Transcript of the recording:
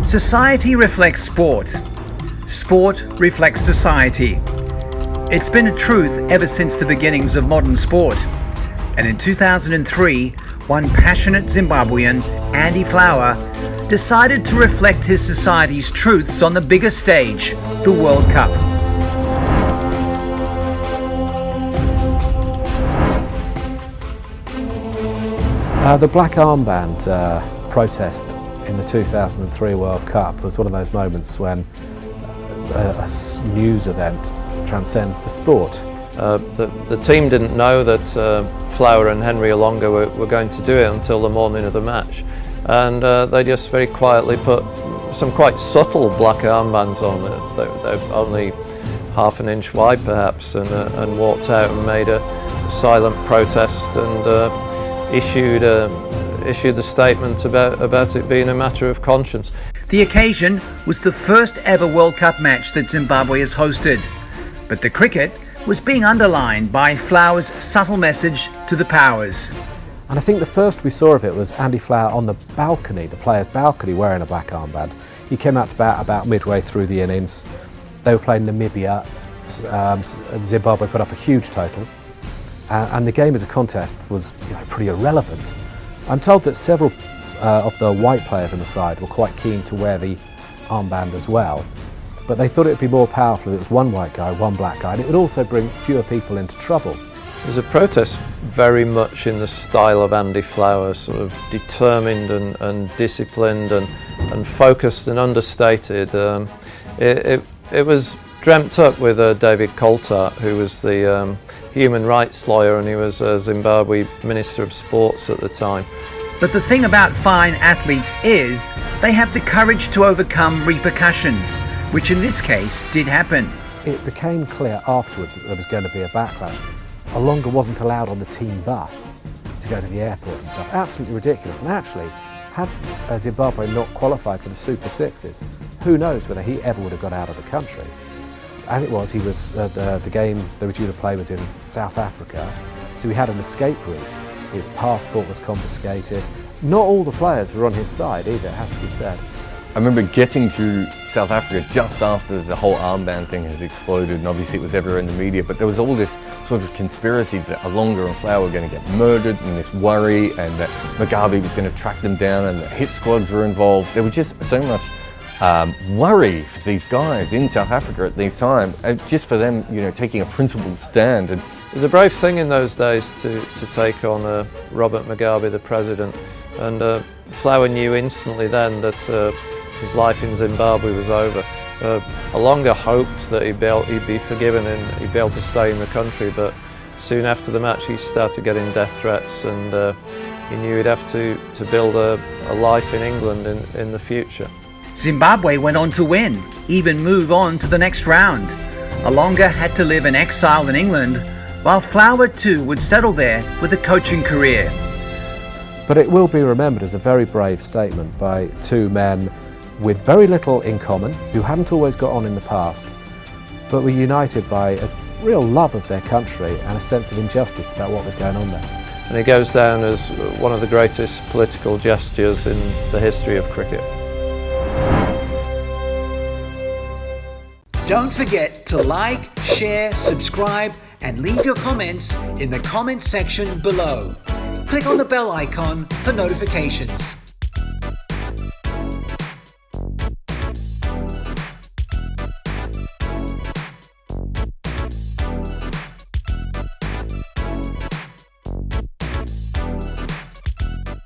Society reflects sport. Sport reflects society. It's been a truth ever since the beginnings of modern sport. And in 2003, one passionate Zimbabwean, Andy Flower, decided to reflect his society's truths on the biggest stage, the World Cup. The black armband protest in the 2003 World Cup was one of those moments when a news event transcends the sport. The team didn't know that Flower and Henry Olonga were going to do it until the morning of the match, and they just very quietly put some quite subtle black armbands on it. They're only half an inch wide perhaps, and walked out and made a silent protest and issued the statement about it being a matter of conscience. The occasion was the first ever World Cup match that Zimbabwe has hosted, but the cricket was being underlined by Flower's subtle message to the powers. And I think the first we saw of it was Andy Flower on the balcony, the players' balcony, wearing a black armband. He came out to bat about midway through the innings. They were playing Namibia. Zimbabwe put up a huge total. And the game as a contest was pretty irrelevant. I'm told that several of the white players on the side were quite keen to wear the armband as well, but they thought it would be more powerful if it was one white guy, one black guy, and it would also bring fewer people into trouble. It was a protest very much in the style of Andy Flower, sort of determined and disciplined and focused and understated. It was dreamt up with David Coulthard, who was the human rights lawyer, and he was Zimbabwe Minister of Sports at the time. But the thing about fine athletes is they have the courage to overcome repercussions, which in this case did happen. It became clear afterwards that there was going to be a backlash. Olonga wasn't allowed on the team bus to go to the airport and stuff. Absolutely ridiculous. And actually, had Zimbabwe not qualified for the Super Sixes, who knows whether he ever would have got out of the country. As it was, he was the game they were due to play was in South Africa, so he had an escape route. His passport was confiscated. Not all the players were on his side either, it has to be said. I remember getting to South Africa just after the whole armband thing had exploded, and obviously it was everywhere in the media, but there was all this sort of conspiracy that Olonga and Flower were going to get murdered, and this worry, and that Mugabe was going to track them down, and the hit squads were involved. There was just so much worry for these guys in South Africa at these times, just for them, taking a principled stand. And it was a brave thing in those days to take on Robert Mugabe, the president, and Flower knew instantly then that his life in Zimbabwe was over. Olonga hoped that he'd be forgiven and he'd be able to stay in the country, but soon after the match he started getting death threats, and he knew he'd have to build a life in England in the future. Zimbabwe went on to win, even move on to the next round. Olonga had to live in exile in England, while Flower too would settle there with a coaching career. But it will be remembered as a very brave statement by two men with very little in common, who hadn't always got on in the past, but were united by a real love of their country and a sense of injustice about what was going on there. And it goes down as one of the greatest political gestures in the history of cricket. Don't forget to like, share, subscribe, and leave your comments in the comment section below. Click on the bell icon for notifications.